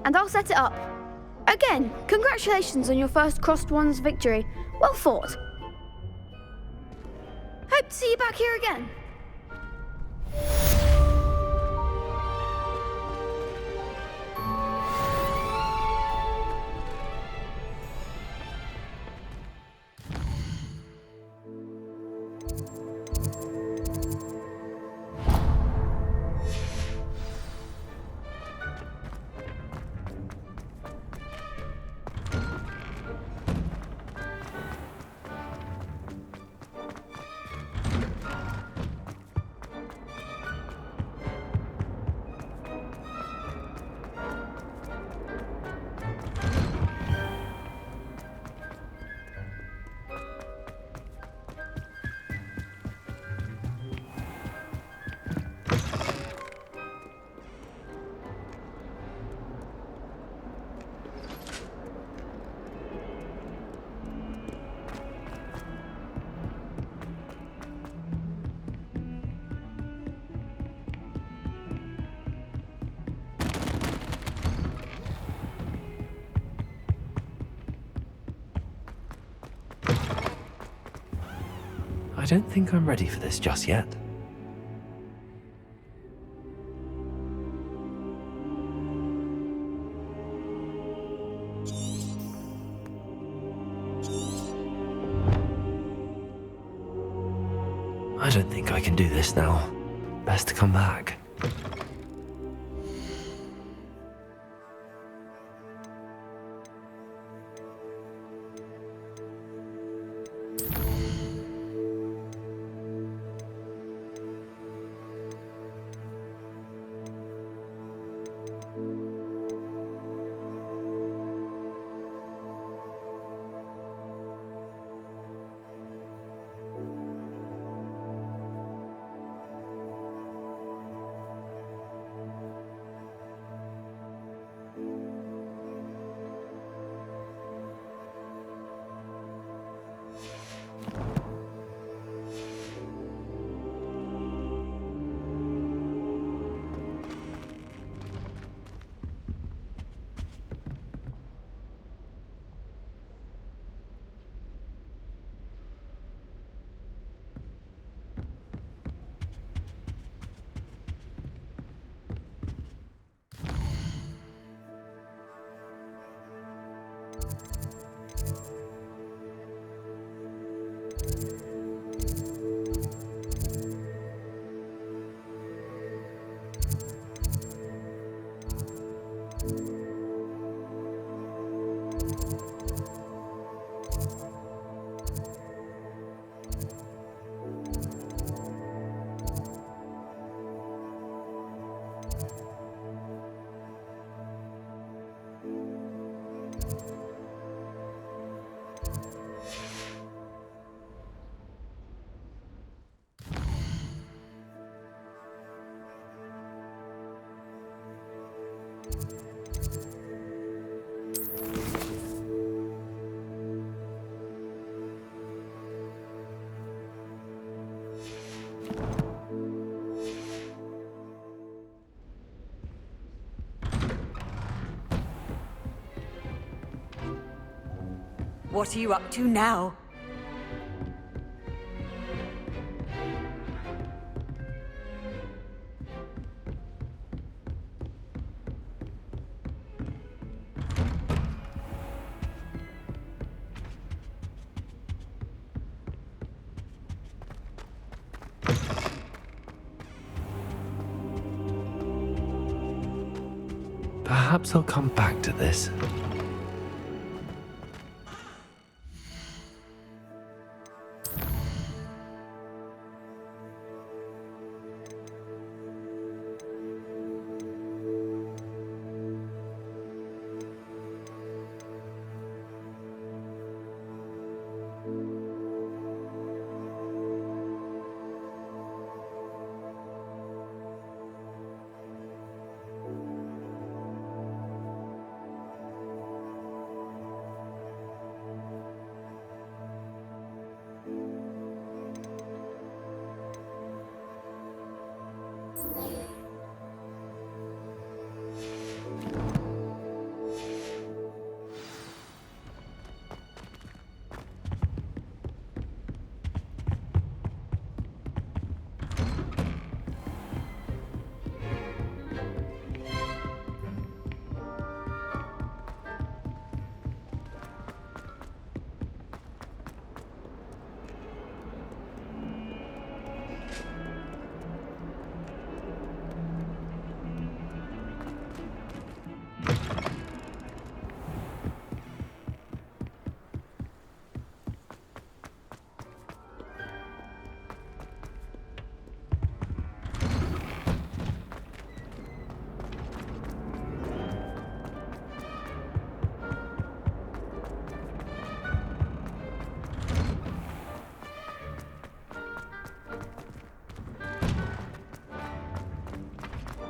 and I'll set it up. Again, congratulations on your first Crossed Ones victory. Well fought. Hope to see you back here again. I don't think I'm ready for this just yet. I don't think I can do this now. Best to come back. What are you up to now? Perhaps I'll come back to this.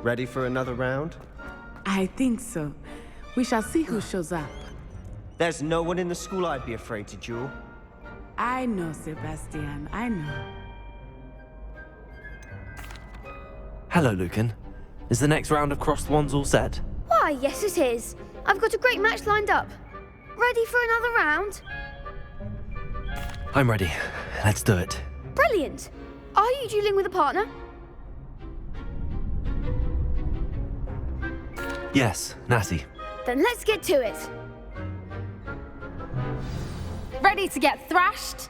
Ready for another round? I think so. We shall see who shows up. There's no one in the school I'd be afraid to duel. I know, Sebastian. I know. Hello, Lucan. Is the next round of crossed wands all set? Why, yes it is. I've got a great match lined up. Ready for another round? I'm ready. Let's do it. Brilliant. Are you dueling with a partner? Yes, Natty. Then let's get to it. Ready to get thrashed?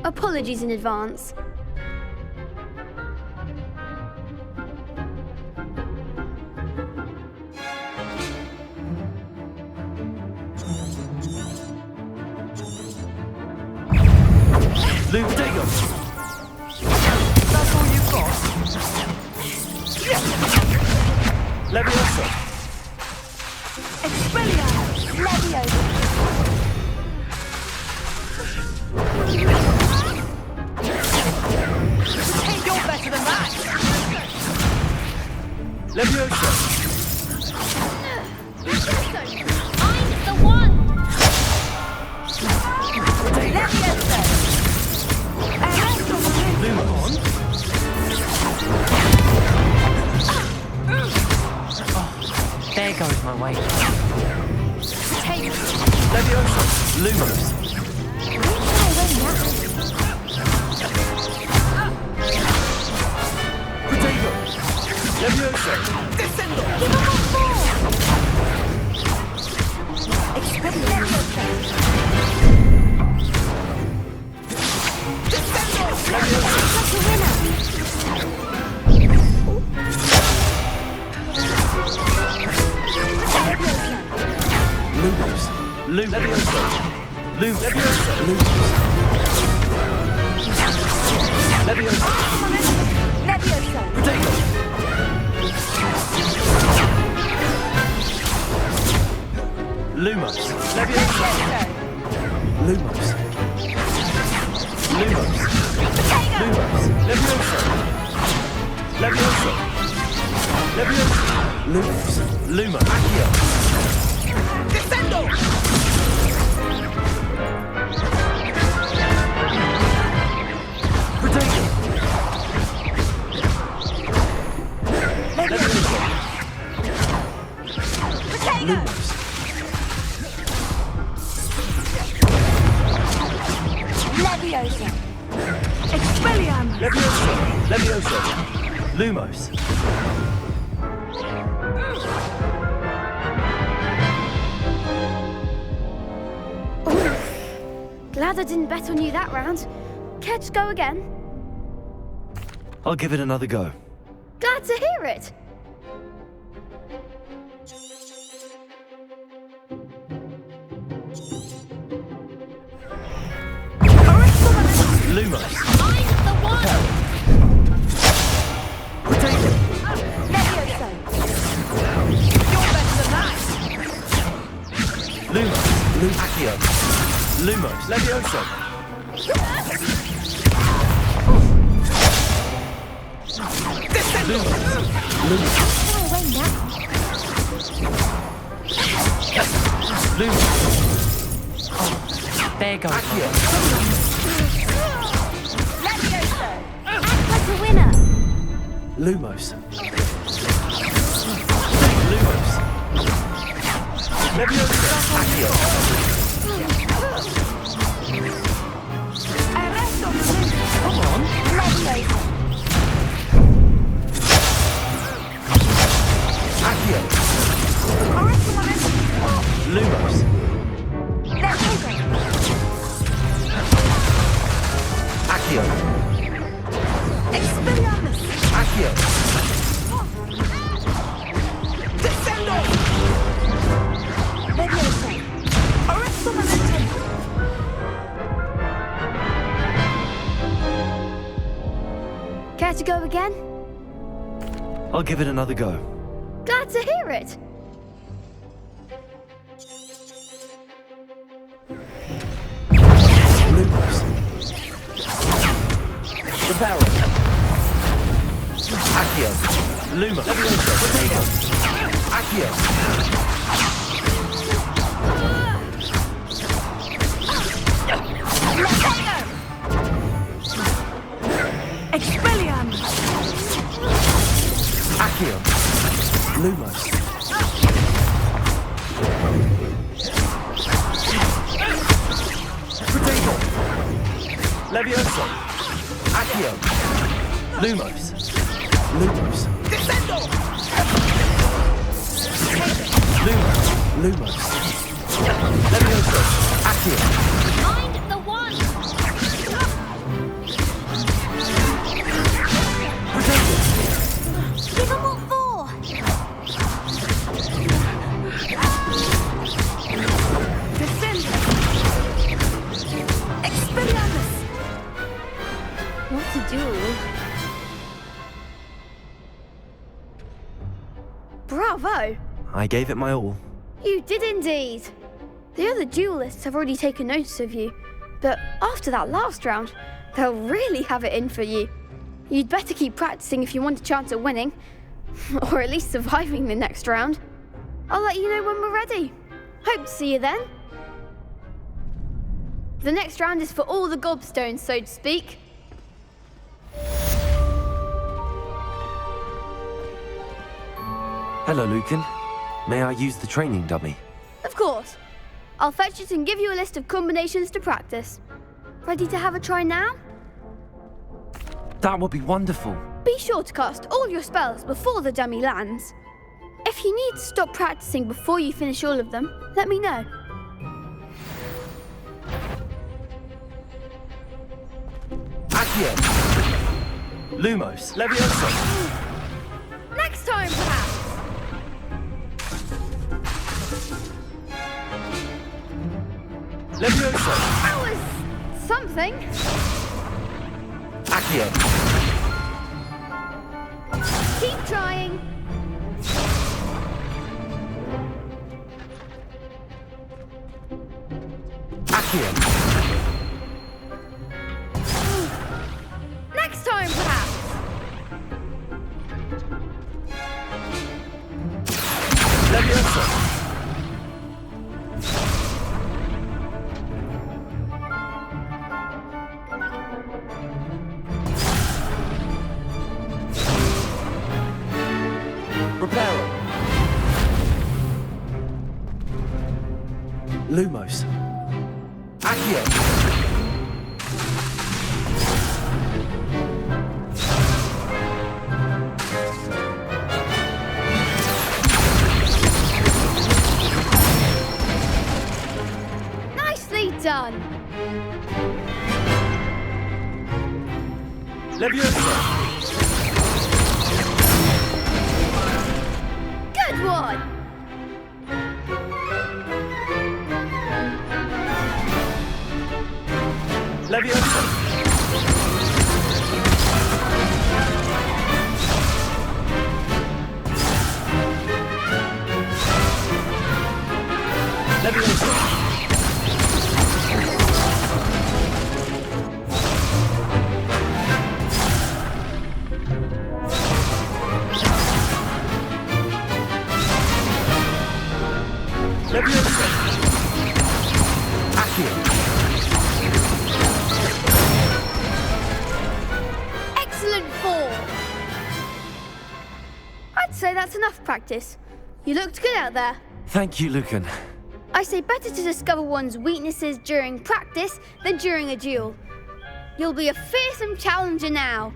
Apologies in advance. Luke, take him! That's all you've got? Leviosa! Expelliarmus! Leviosa! Hey, you're better than that! Leviosa! I'm the one! Leviosa! Lumos! There goes my weight. Leviosa! Lumos! Potato! Leviosa! Descendo! Lumos! Leviosa! Leviosa! Lumos! Leviosa! Potato! Lumos! Leviosa! Lumos! Lumos! Lumos! Leviosa! Leviosa! Leviosa! Lumos! Luma! Accio! Descendo! Potato! Leviosa! Lumos! Leviosa! Expelliarmus! Leviosa! Leviosa! Lumos! Glad I didn't bet on you that round. Care to go again? I'll give it another go. Glad to hear it. Lumos! I'm the one! Potato! Leviosa! You're better than that! Lumos! Accio! Lumos! Leviosa! Descendo! Lumos! Go away now! Lumos! There goes Accio! Leviosa! Act like a winner! Lumos! Lumos! Leviosa! Accio! Arresto! Come on! Leviosa! Accio! Arresto momentum! Lumos! Leviosa! Accio! Expelliarmus! Accio! Descendo! Leviosa! Arresto momentum! Care to go again? I'll give it another go. Glad to hear it. Lumos! The barrel! Accio. Luma. Levioso. Potato. Accio. Expelliarmus! Accio. Lumos. Potato. Levioso. Accio. Lumos. Lumos. Descendo! Lumos. Lumos. Levioso. Accio. Mind the one. Potato. Give 'em what for. Descendo! Expelliarmus! What's a duel? Bravo! I gave it my all. You did indeed. The other duelists have already taken notice of you, but after that last round, they'll really have it in for you. You'd better keep practicing if you want a chance at winning, or at least surviving the next round. I'll let you know when we're ready. Hope to see you then. The next round is for all the gobstones, so to speak. Hello, Lucan. May I use the training dummy? Of course. I'll fetch it and give you a list of combinations to practice. Ready to have a try now? That would be wonderful. Be sure to cast all your spells before the dummy lands. If you need to stop practicing before you finish all of them, let me know. Accio. Lumos. Levioso. Next time, perhaps. Levioso. That was something. Accio. Keep trying. Accio. Next time, perhaps. Levioso. Reparo. Lumos. Accio. Nicely done. Levioso. Good one. Levioso. Levioso. Levioso. Accio. Excellent form. I'd say that's enough practice. You looked good out there. Thank you, Lucan. I say better to discover one's weaknesses during practice than during a duel. You'll be a fearsome challenger now.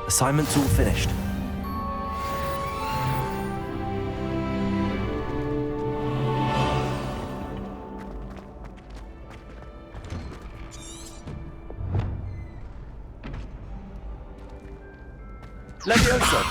Assignment's all finished. Levioso.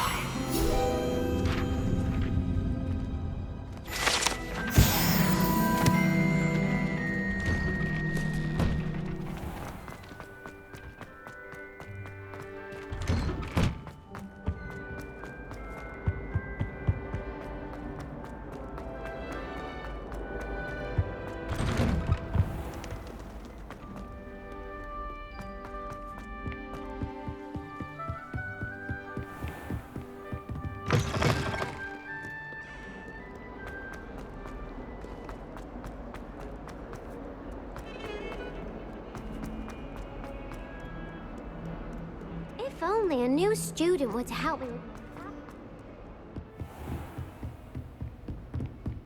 If only a new student were to help me.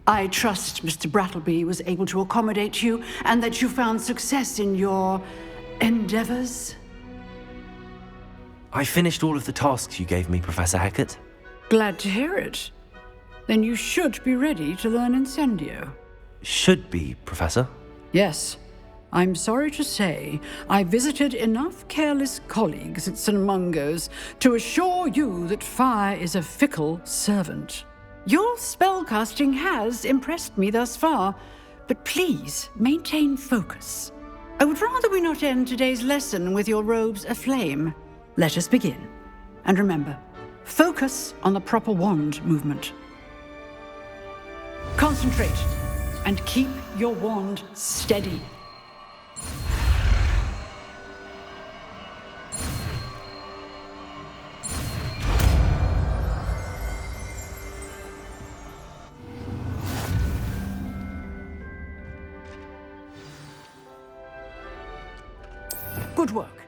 I trust Mr. Brattleby was able to accommodate you and that you found success in your endeavors. I finished all of the tasks you gave me, Professor Hecat. Glad to hear it. Then you should be ready to learn Incendio. Should be, Professor. Yes. I'm sorry to say, I visited enough careless colleagues at St. Mungo's to assure you that fire is a fickle servant. Your spellcasting has impressed me thus far, but please maintain focus. I would rather we not end today's lesson with your robes aflame. Let us begin. And remember, focus on the proper wand movement. Concentrate and keep your wand steady. Good work.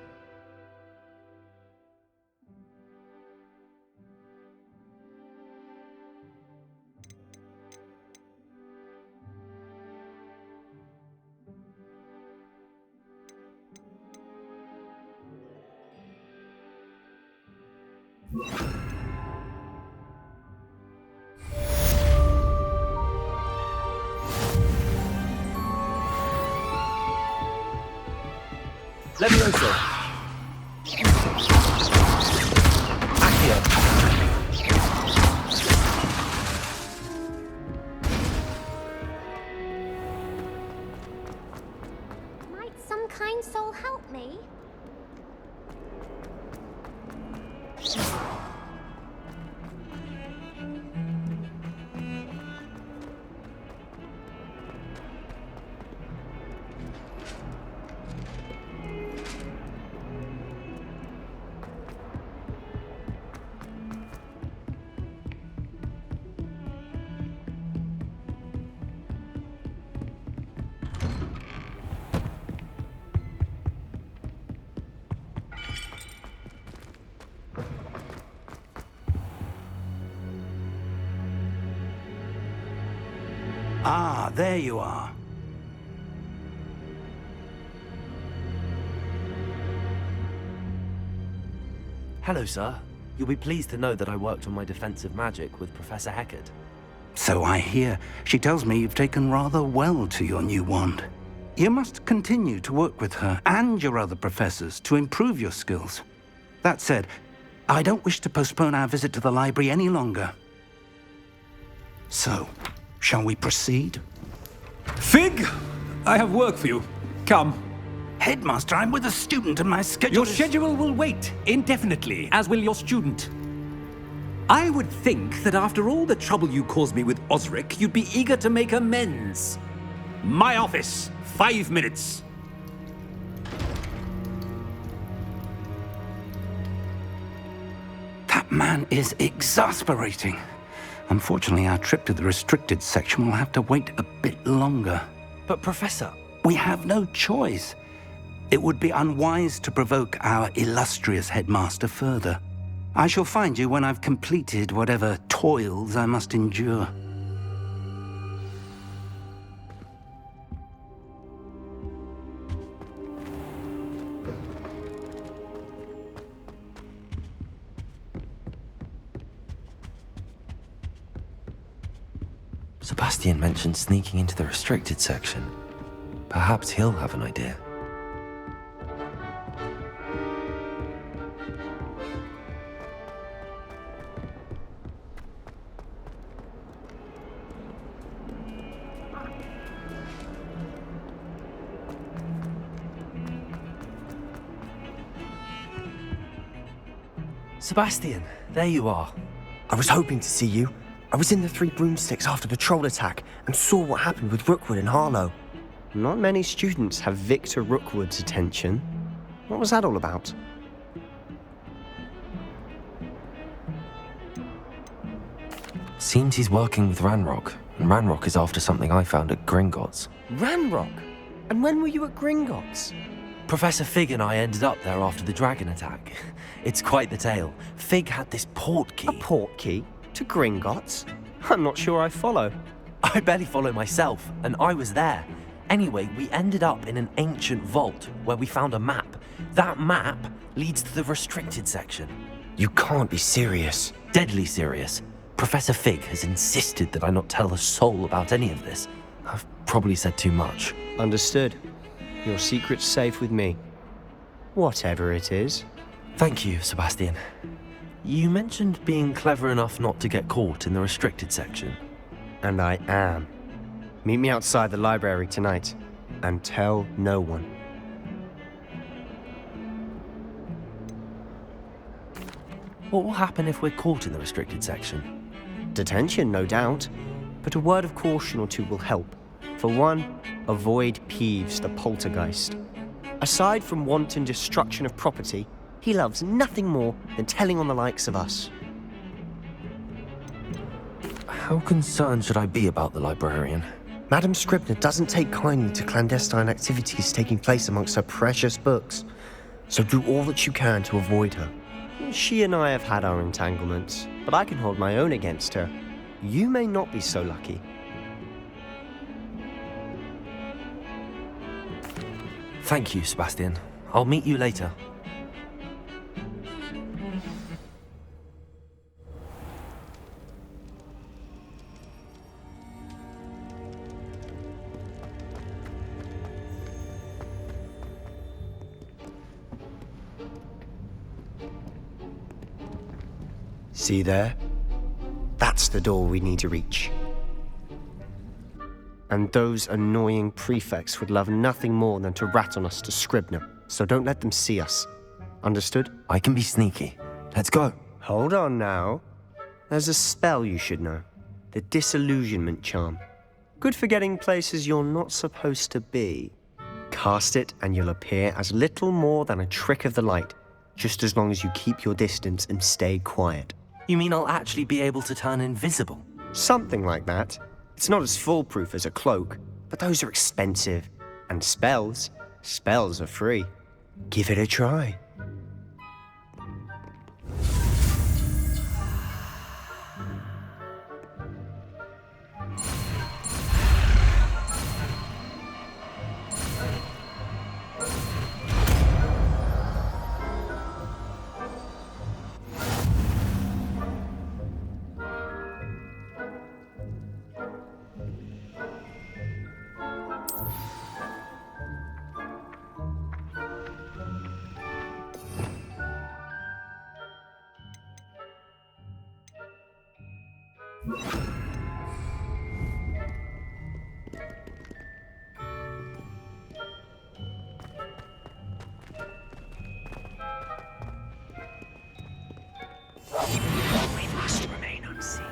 Levioso. Accio. Might some kind soul help me? Ah, there you are. Hello, sir. You'll be pleased to know that I worked on my defensive magic with Professor Hecat. So I hear. She tells me you've taken rather well to your new wand. You must continue to work with her and your other professors to improve your skills. That said, I don't wish to postpone our visit to the library any longer. So, shall we proceed? Fig, I have work for you. Come. Headmaster, I'm with a student and my schedule Your is... schedule will wait indefinitely, as will your student. I would think that after all the trouble you caused me with Osric, you'd be eager to make amends. My office, 5 minutes. That man is exasperating. Unfortunately, our trip to the restricted section will have to wait a bit longer. But, Professor... We have no choice. It would be unwise to provoke our illustrious headmaster further. I shall find you when I've completed whatever toils I must endure. Sebastian mentioned sneaking into the restricted section. Perhaps he'll have an idea. Sebastian, there you are. I was hoping to see you. I was in the Three Broomsticks after the troll attack and saw what happened with Rookwood and Harlow. Not many students have Victor Rookwood's attention. What was that all about? Seems he's working with Ranrock, and Ranrock is after something I found at Gringotts. Ranrock? And when were you at Gringotts? Professor Fig and I ended up there after the dragon attack. It's quite the tale. Fig had this port key. A port key? To Gringotts? I'm not sure I follow. I barely follow myself, and I was there. Anyway, we ended up in an ancient vault where we found a map. That map leads to the restricted section. You can't be serious. Deadly serious. Professor Fig has insisted that I not tell a soul about any of this. I've probably said too much. Understood. Your secret's safe with me. Whatever it is. Thank you, Sebastian. You mentioned being clever enough not to get caught in the restricted section. And I am. Meet me outside the library tonight, and tell no one. What will happen if we're caught in the restricted section? Detention, no doubt. But a word of caution or two will help. For one, avoid Peeves the poltergeist. Aside from wanton destruction of property, he loves nothing more than telling on the likes of us. How concerned should I be about the librarian? Madam Scribner doesn't take kindly to clandestine activities taking place amongst her precious books. So do all that you can to avoid her. She and I have had our entanglements, but I can hold my own against her. You may not be so lucky. Thank you, Sebastian. I'll meet you later. See there? That's the door we need to reach. And those annoying prefects would love nothing more than to rat on us to Scribner, so don't let them see us. Understood? I can be sneaky. Let's go. Hold on now. There's a spell you should know. The Disillusionment Charm. Good for getting places you're not supposed to be. Cast it and you'll appear as little more than a trick of the light, just as long as you keep your distance and stay quiet. You mean I'll actually be able to turn invisible? Something like that. It's not as foolproof as a cloak, but those are expensive. And spells are free. Give it a try. We must remain unseen.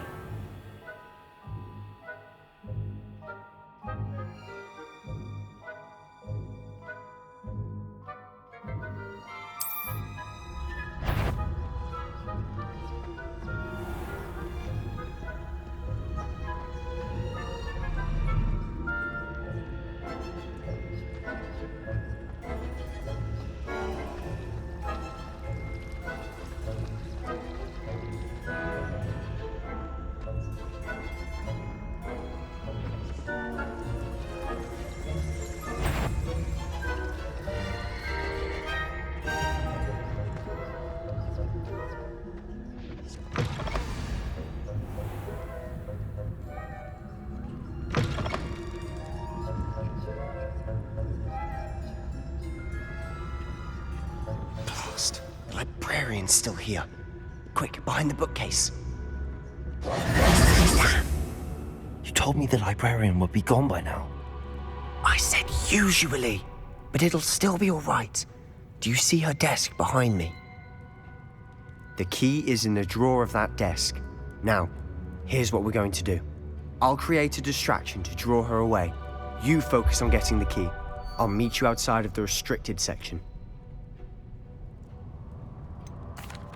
The librarian's still here. Quick, behind the bookcase. You told me the librarian would be gone by now. I said usually, but it'll still be all right. Do you see her desk behind me? The key is in the drawer of that desk. Now, here's what we're going to do. I'll create a distraction to draw her away. You focus on getting the key. I'll meet you outside of the restricted section.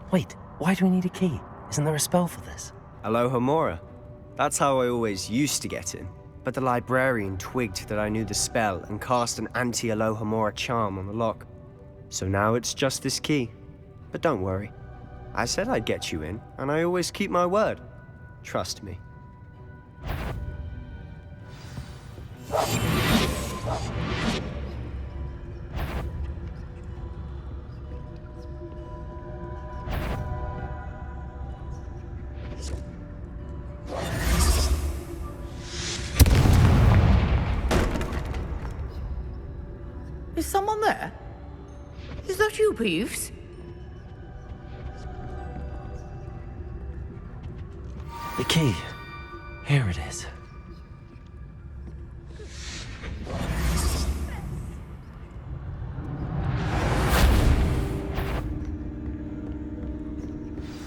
Wait, why do we need a key? Isn't there a spell for this? Aloha Mora. That's how I always used to get in. but the librarian twigged that I knew the spell and cast an anti-Alohomora charm on the lock. So now it's just this key. But don't worry. I said I'd get you in, and I always keep my word. Trust me. Is someone there? Is that you, Peeves? The key. Here it is.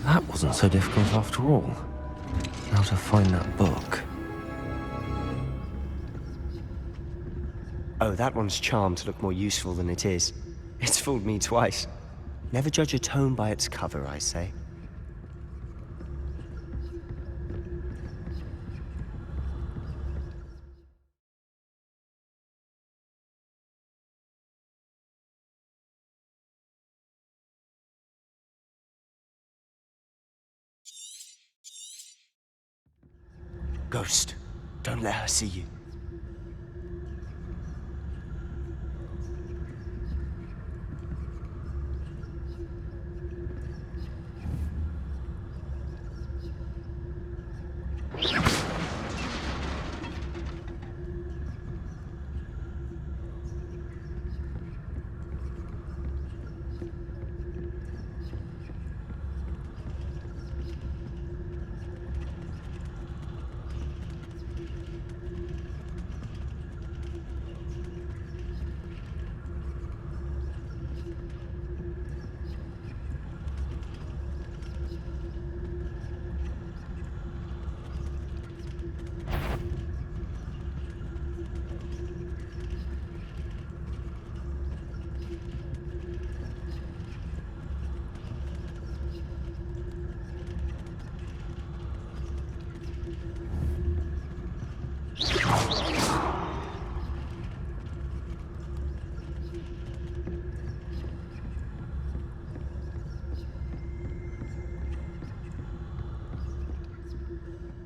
That wasn't so difficult after all. Now to find that book. Oh, that one's charmed to look more useful than it is. It's fooled me twice. Never judge a tome by its cover, I say. Ghost, don't let her see you.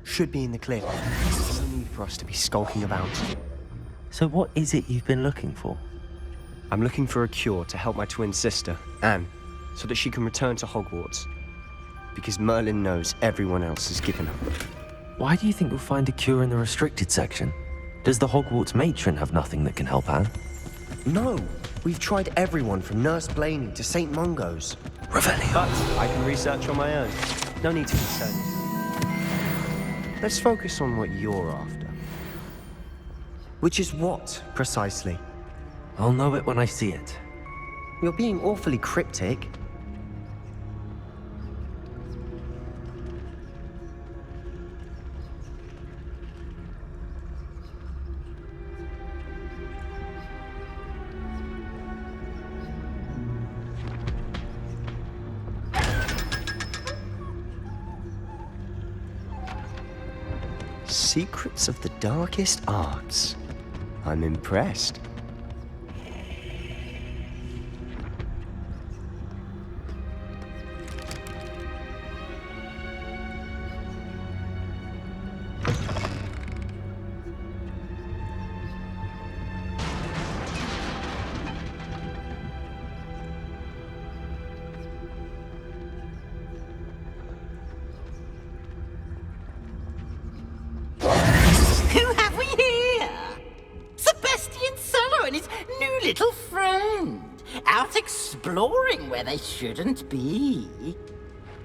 Should be in the clear. No need for us to be skulking about. So what is it you've been looking for? I'm looking for a cure to help my twin sister, Anne, so that she can return to Hogwarts. Because Merlin knows everyone else has given up. Why do you think you'll find a cure in the restricted section? Does the Hogwarts matron have nothing that can help Anne? No, we've tried everyone from Nurse Blaney to St. Mungo's. Revelio. But I can research on my own. No need to concern yourself. Let's focus on what you're after. Which is what, precisely? I'll know it when I see it. You're being awfully cryptic. Secrets of the darkest arts. I'm impressed. Who have we here? Sebastian Solo and his new little friend. Out exploring where they shouldn't be.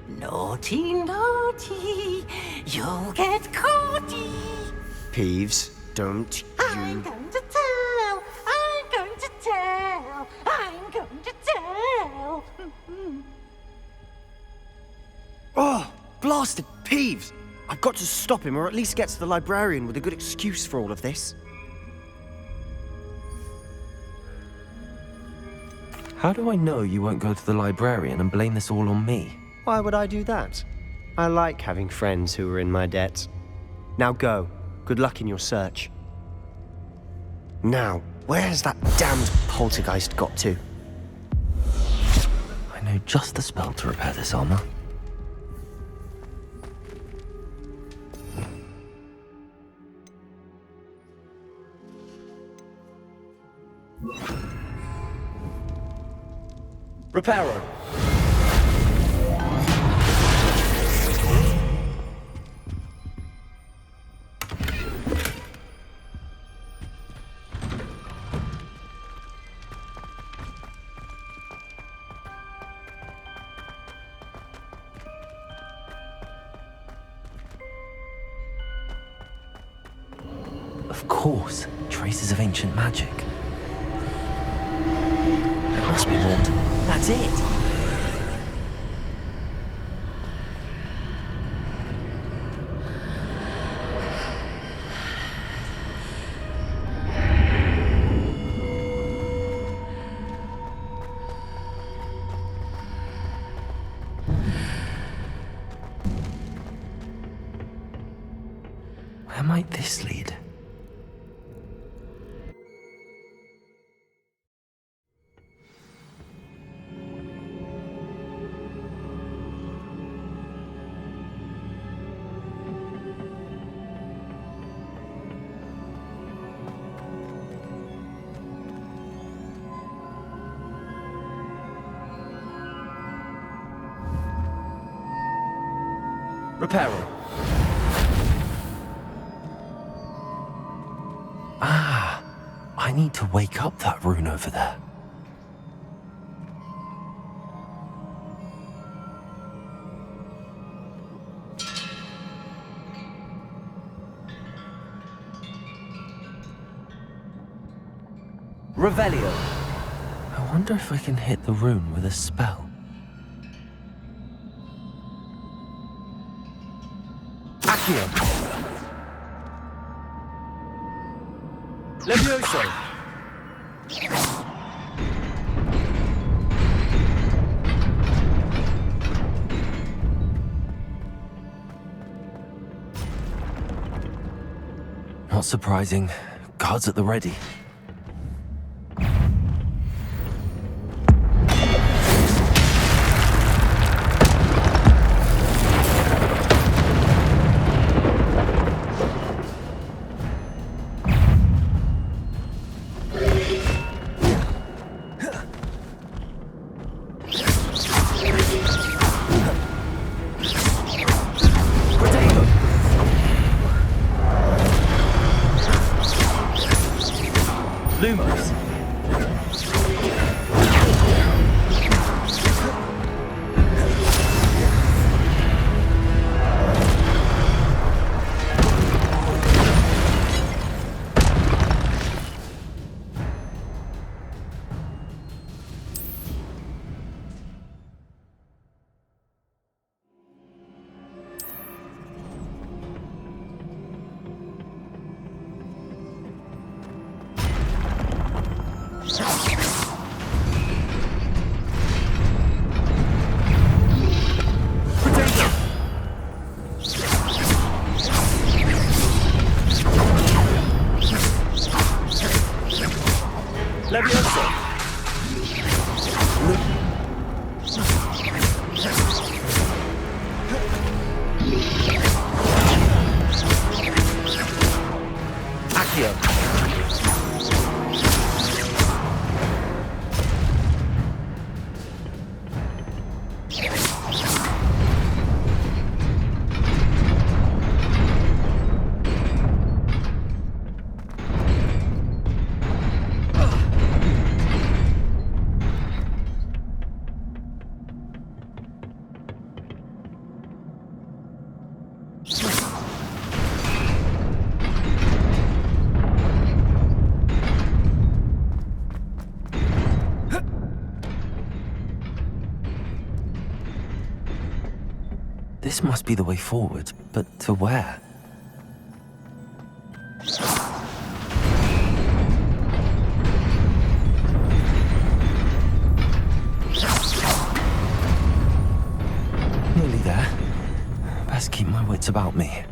Naughty, naughty. You'll get caughty. Peeves, don't I'm you... going to tell. I'm going to tell. I'm going to tell. Oh, blasted Peeves! I've got to stop him, or at least get to the librarian with a good excuse for all of this. How do I know you won't go to the librarian and blame this all on me? Why would I do that? I like having friends who are in my debt. Now go. Good luck in your search. Now, where has that damned poltergeist got to? I know just the spell to repair this armor. Reparo. Of course, traces of ancient magic. It must be warned. That's it! Where might this lead? Reparo. Ah, I need to wake up that rune over there. Revelio. I wonder if I can hit the rune with a spell. Accio. Levioso. Not surprising. Guards at the ready. Lumos. Levioso. Accio. This must be the way forward, but to where? Nearly there. Best keep my wits about me.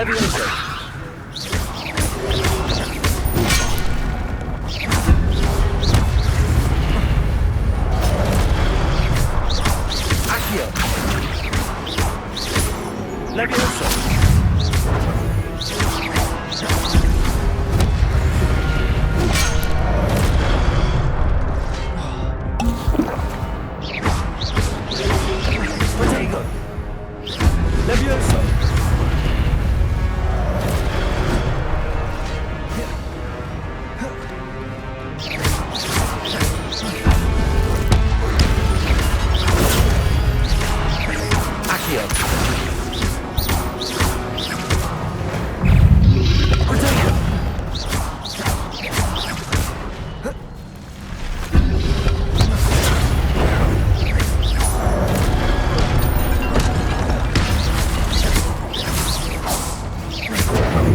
Levioso. Accio. Levioso. Protego. Levioso. Accio. Protego.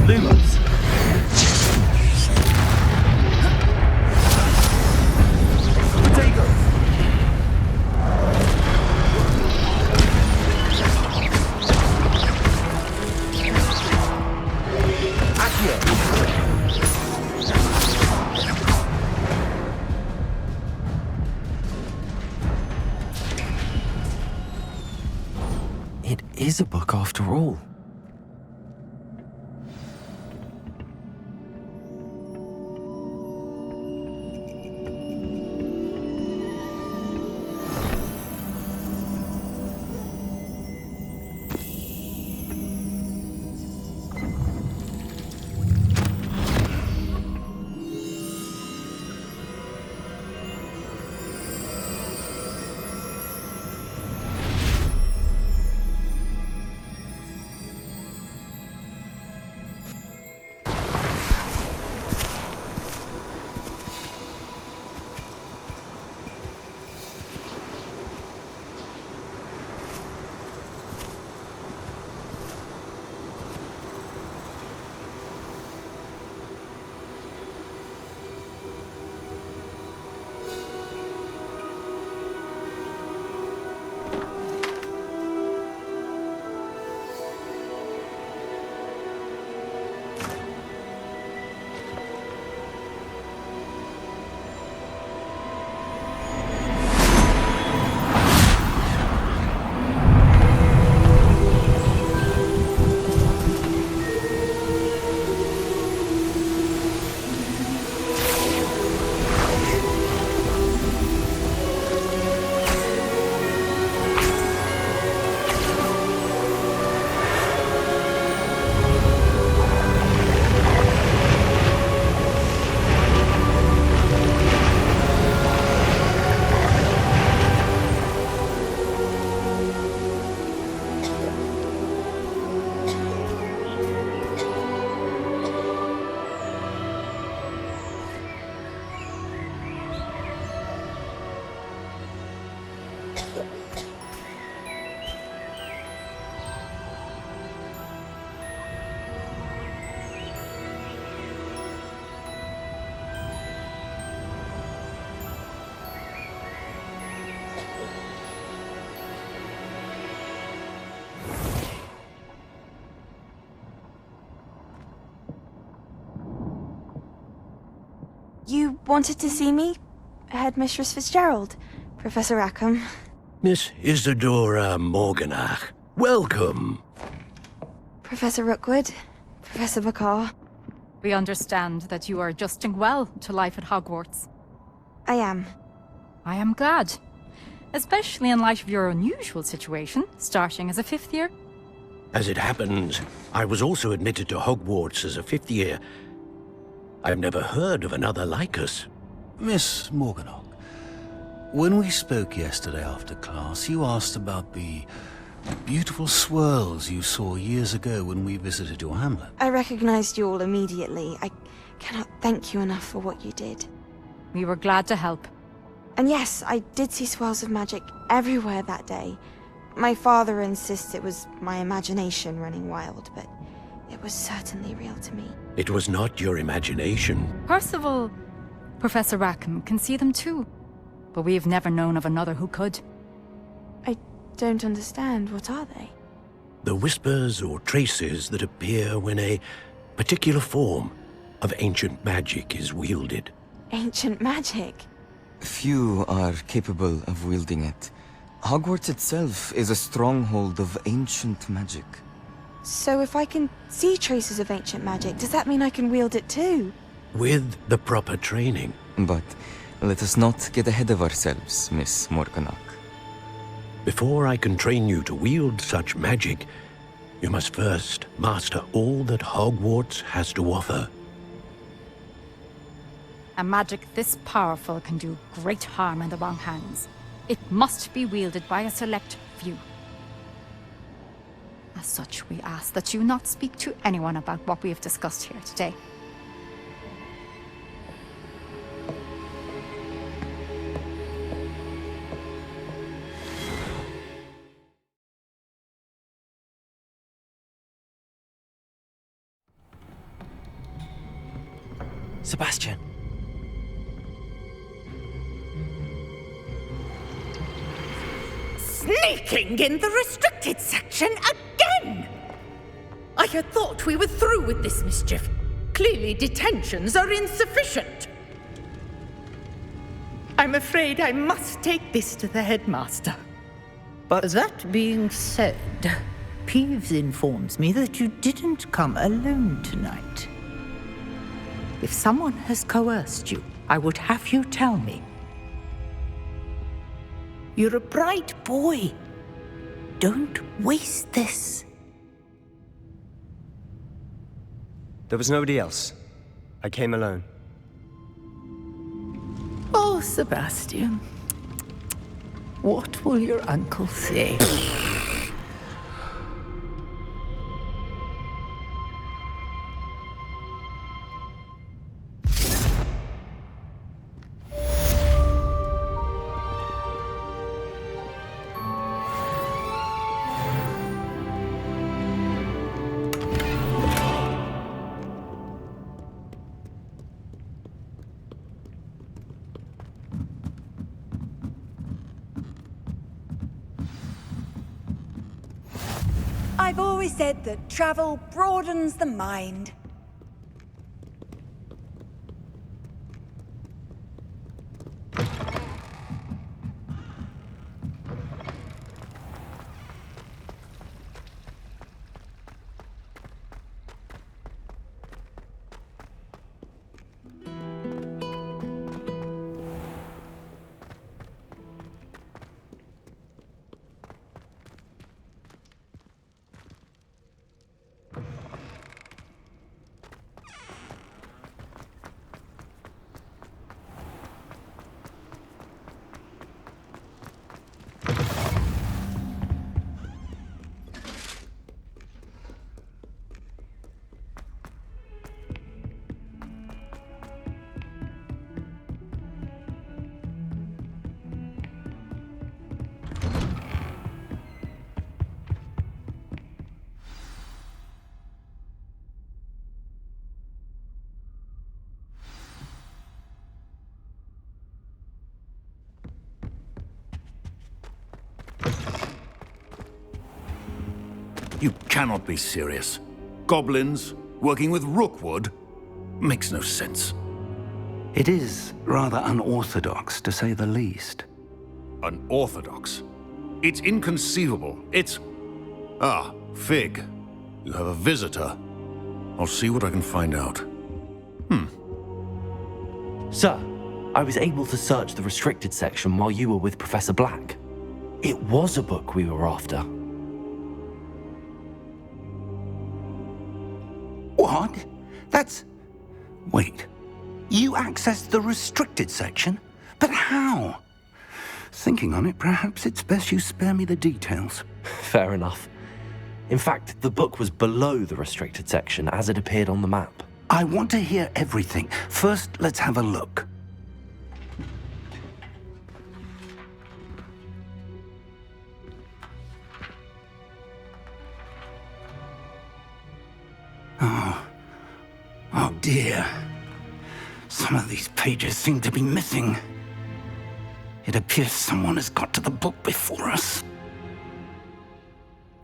Lumos. Protego. Accio. It is a book after all. You wanted to see me? Headmistress Fitzgerald? Professor Rackham? Miss Isadora Morganach, welcome. Professor Rookwood? Professor Bakar? We understand that you are adjusting well to life at Hogwarts. I am. I am glad. Especially in light of your unusual situation, starting as a 5th year. As it happens, I was also admitted to Hogwarts as a 5th year. I've never heard of another like us. Miss Morganach, when we spoke yesterday after class, you asked about the beautiful swirls you saw years ago when we visited your hamlet. I recognized you all immediately. I cannot thank you enough for what you did. We were glad to help. And yes, I did see swirls of magic everywhere that day. My father insists it was my imagination running wild, but it was certainly real to me. It was not your imagination. Percival, Professor Rackham can see them too. But we have never known of another who could. I don't understand. What are they? The whispers or traces that appear when a particular form of ancient magic is wielded. Ancient magic? Few are capable of wielding it. Hogwarts itself is a stronghold of ancient magic. So if I can see traces of ancient magic, does that mean I can wield it too? With the proper training. But let us not get ahead of ourselves, Miss Morganach. Before I can train you to wield such magic, you must first master all that Hogwarts has to offer. A magic this powerful can do great harm in the wrong hands. It must be wielded by a select few. As such, we ask that you not speak to anyone about what we have discussed here today. Sebastian. Sneaking in the restricted section again! I had thought we were through with this mischief. Clearly detentions are insufficient. I'm afraid I must take this to the headmaster. But that being said, Peeves informs me that you didn't come alone tonight. If someone has coerced you, I would have you tell me. You're a bright boy. Don't waste this. There was nobody else. I came alone. Oh, Sebastian. What will your uncle say? I've always said that travel broadens the mind. You cannot be serious. Goblins working with Rookwood? Makes no sense. It is rather unorthodox, to say the least. Unorthodox? It's inconceivable. It's... Ah, Fig. You have a visitor. I'll see what I can find out. Sir, I was able to search the restricted section while you were with Professor Black. It was a book we were after. What? That's... Wait. You accessed the restricted section? But how? Thinking on it, perhaps it's best you spare me the details. Fair enough. In fact, the book was below the restricted section as it appeared on the map. I want to hear everything. First, let's have a look. Oh dear. Some of these pages seem to be missing. It appears someone has got to the book before us.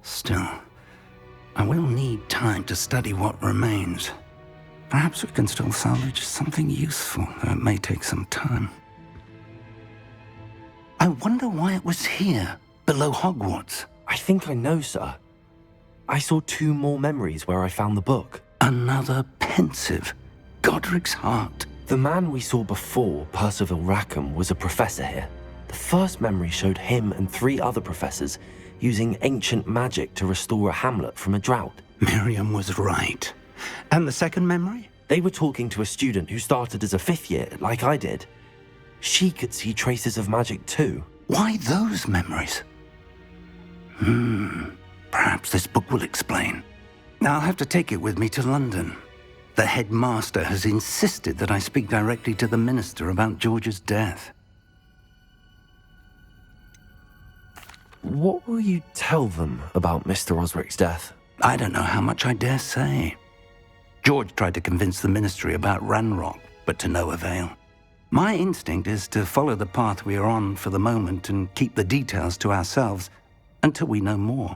Still, I will need time to study what remains. Perhaps we can still salvage something useful, though it may take some time. I wonder why it was here, below Hogwarts. I think I know, sir. I saw 2 more memories where I found the book. Another pensive. Godric's heart. The man we saw before, Percival Rackham, was a professor here. The first memory showed him and 3 other professors using ancient magic to restore a hamlet from a drought. Miriam was right. And the second memory? They were talking to a student who started as a 5th year, like I did. She could see traces of magic too. Why those memories? Perhaps this book will explain. Now I'll have to take it with me to London. The headmaster has insisted that I speak directly to the minister about George's death. What will you tell them about Mr. Osric's death? I don't know how much I dare say. George tried to convince the ministry about Ranrock, but to no avail. My instinct is to follow the path we are on for the moment and keep the details to ourselves until we know more.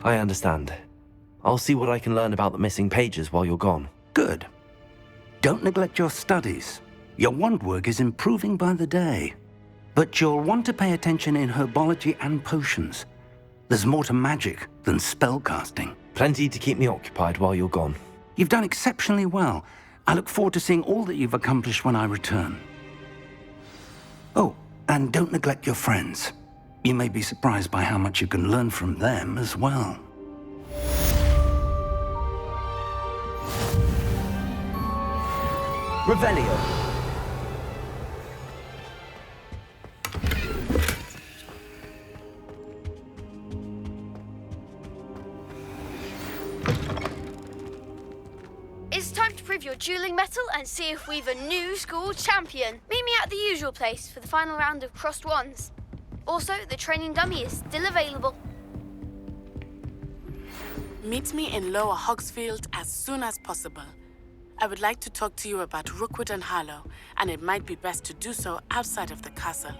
I understand. I'll see what I can learn about the missing pages while you're gone. Good. Don't neglect your studies. Your wand work is improving by the day. But you'll want to pay attention in herbology and potions. There's more to magic than spellcasting. Plenty to keep me occupied while you're gone. You've done exceptionally well. I look forward to seeing all that you've accomplished when I return. Oh, and don't neglect your friends. You may be surprised by how much you can learn from them as well. Revelio. It's time to prove your dueling mettle and see if we've a new school champion. Meet me at the usual place for the final round of crossed wands. Also, the training dummy is still available. Meet me in Lower Hogsfield as soon as possible. I would like to talk to you about Rookwood and Harlow, and it might be best to do so outside of the castle.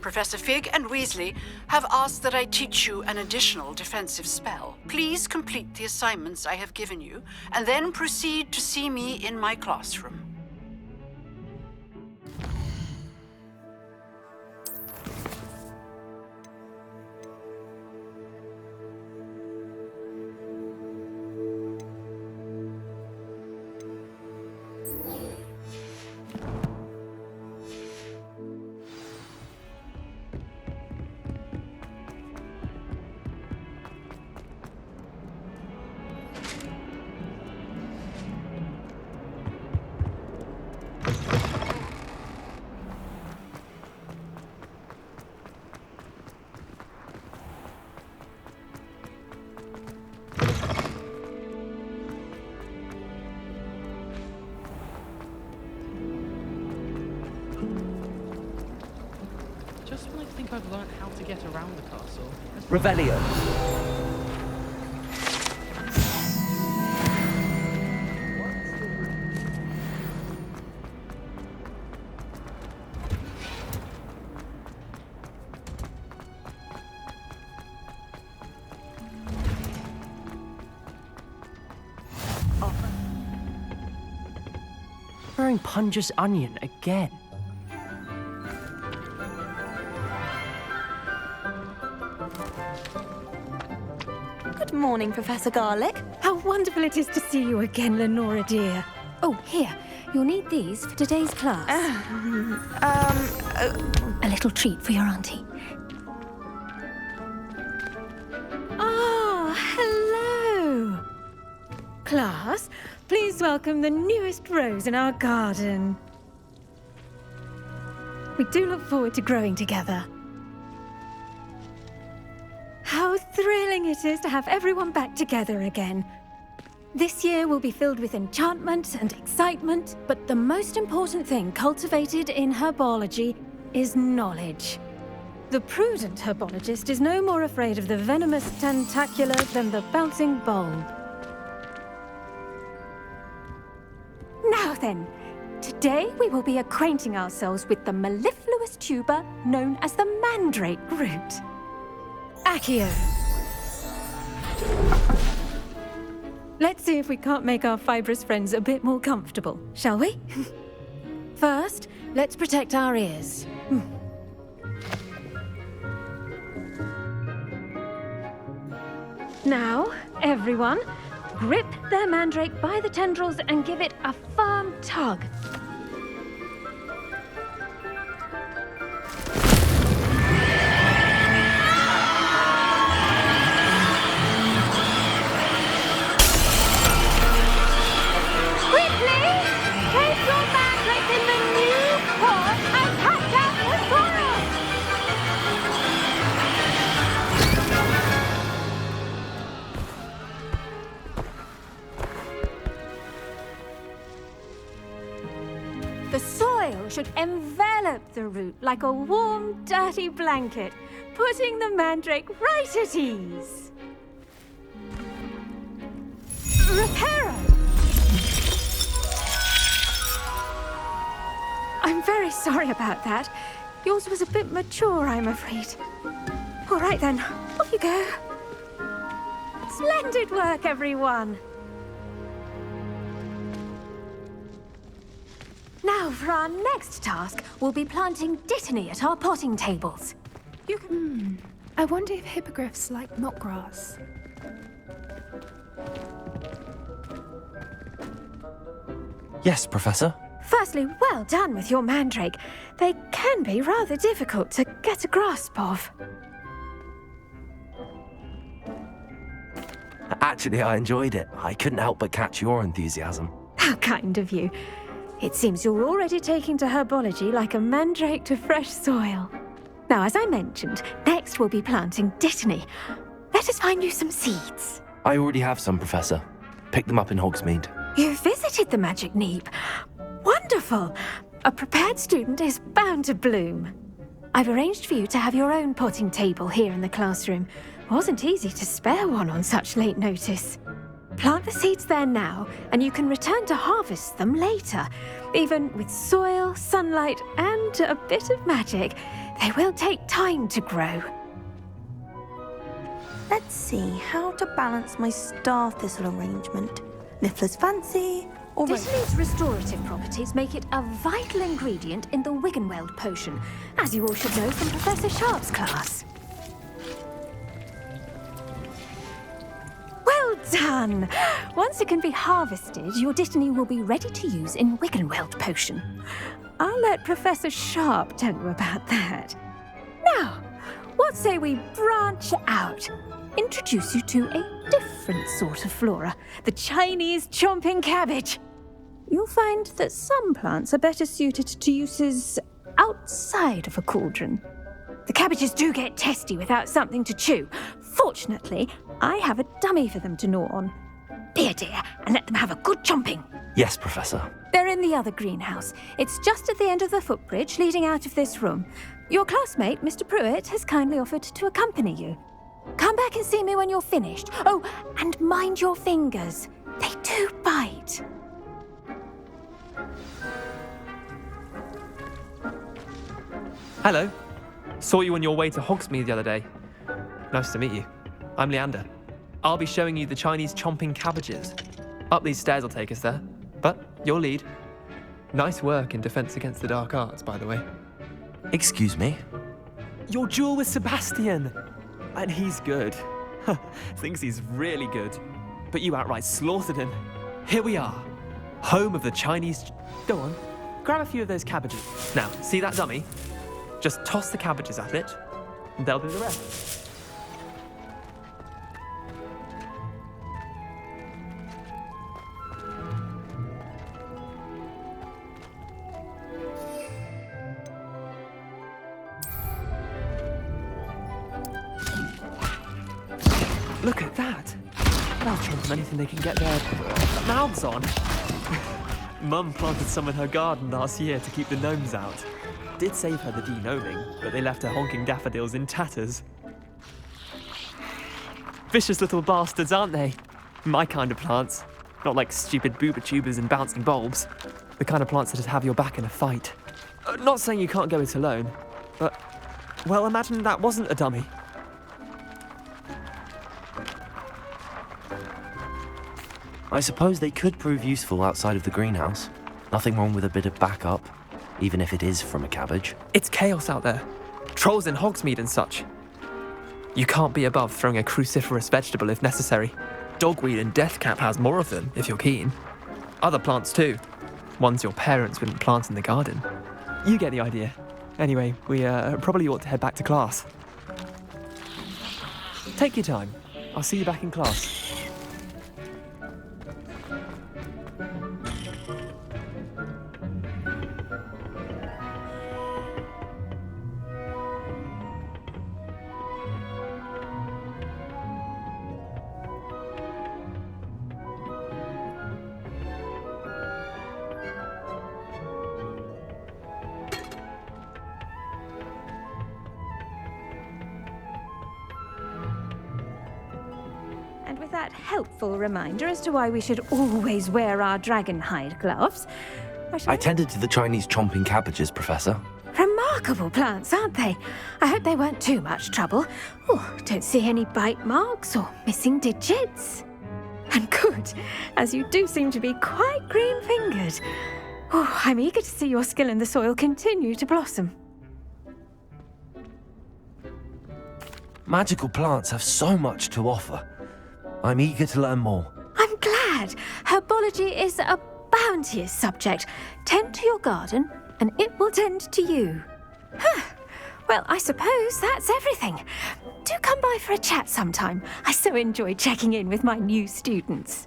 Professor Fig and Weasley have asked that I teach you an additional defensive spell. Please complete the assignments I have given you, and then proceed to see me in my classroom. Just when I think I've learned how to get around the castle. Revelio. wearing Punja's onion again. Good morning, Professor Garlick. How wonderful it is to see you again, Lenora dear. Oh, here. You'll need these for today's class. A little treat for your auntie. Ah, hello. Class, please welcome the newest rose in our garden. We do look forward to growing together. How thrilling it is to have everyone back together again. This year will be filled with enchantment and excitement, but the most important thing cultivated in herbology is knowledge. The prudent herbologist is no more afraid of the venomous tentacular than the bouncing bulb. Now then, today we will be acquainting ourselves with the mellifluous tuber known as the mandrake root. Accio. Let's see if we can't make our fibrous friends a bit more comfortable, shall we? First, let's protect our ears. Now, everyone, grip their mandrake by the tendrils and give it a firm tug. The soil should envelop the root like a warm, dirty blanket, putting the mandrake right at ease. Reparo! I'm very sorry about that. Yours was a bit mature, I'm afraid. All right then, off you go. Splendid work, everyone. Now, for our next task, we'll be planting dittany at our potting tables. You can... I wonder if hippogriffs like knotgrass. Yes, Professor. Firstly, well done with your mandrake. They can be rather difficult to get a grasp of. Actually, I enjoyed it. I couldn't help but catch your enthusiasm. How kind of you. It seems you're already taking to herbology like a mandrake to fresh soil. Now, as I mentioned, next we'll be planting dittany. Let us find you some seeds. I already have some, Professor. Pick them up in Hogsmeade. You visited the Magic Neep. Wonderful! A prepared student is bound to bloom. I've arranged for you to have your own potting table here in the classroom. Wasn't easy to spare one on such late notice. Plant the seeds there now, and you can return to harvest them later. Even with soil, sunlight, and a bit of magic, they will take time to grow. Let's see how to balance my star thistle arrangement. Niffler's fancy, or... Dittany's restorative properties make it a vital ingredient in the Wiggenweld potion, as you all should know from Professor Sharp's class. Well done! Once it can be harvested, your dittany will be ready to use in Wiggenweld potion. I'll let Professor Sharp tell you about that. Now, what say we branch out? Introduce you to a different sort of flora, the Chinese chomping cabbage. You'll find that some plants are better suited to uses outside of a cauldron. The cabbages do get testy without something to chew. Fortunately, I have a dummy for them to gnaw on. Be a dear and let them have a good chomping. Yes, Professor. They're in the other greenhouse. It's just at the end of the footbridge leading out of this room. Your classmate, Mr. Pruitt, has kindly offered to accompany you. Come back and see me when you're finished. Oh, and mind your fingers. They do bite. Hello. Saw you on your way to Hogsmeade the other day. Nice to meet you. I'm Leander. I'll be showing you the Chinese chomping cabbages. Up these stairs will take us there, but you'll lead. Nice work in Defense Against the Dark Arts, by the way. Excuse me? Your duel with Sebastian! And he's good. Thinks he's really good. But you outright slaughtered him. Here we are. Home of the Chinese... Go on, grab a few of those cabbages. Now, see that dummy? Just toss the cabbages at it, and they'll do the rest. Look at that! They'll chomp on anything they can get their mouths on. Mum planted some in her garden last year to keep the gnomes out. Did save her the de-gnoming, but they left her honking daffodils in tatters. Vicious little bastards, aren't they? My kind of plants. Not like stupid booba tubers and bouncing bulbs. The kind of plants that just have your back in a fight. Not saying you can't go it alone, but... Well, imagine that wasn't a dummy. I suppose they could prove useful outside of the greenhouse. Nothing wrong with a bit of backup, even if it is from a cabbage. It's chaos out there. Trolls in Hogsmeade and such. You can't be above throwing a cruciferous vegetable if necessary. Dogweed and deathcap has more of them, if you're keen. Other plants too. Ones your parents wouldn't plant in the garden. You get the idea. Anyway, we probably ought to head back to class. Take your time. I'll see you back in class. And with that helpful reminder as to why we should always wear our dragon hide gloves, I tended to the Chinese chomping cabbages, Professor. Remarkable plants, aren't they? I hope they weren't too much trouble. Oh, don't see any bite marks or missing digits. And good, as you do seem to be quite green-fingered. Oh, I'm eager to see your skill in the soil continue to blossom. Magical plants have so much to offer. I'm eager to learn more. I'm glad. Herbology is a bounteous subject. Tend to your garden, and it will tend to you. Well, I suppose that's everything. Do come by for a chat sometime. I so enjoy checking in with my new students.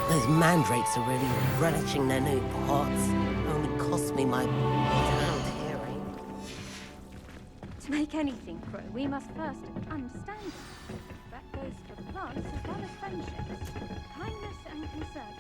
Those mandrakes are really relishing their new pots. Only cost me my damned hearing. To make anything grow, we must first understand it. That goes for the plants as well as friendships. Kindness and concern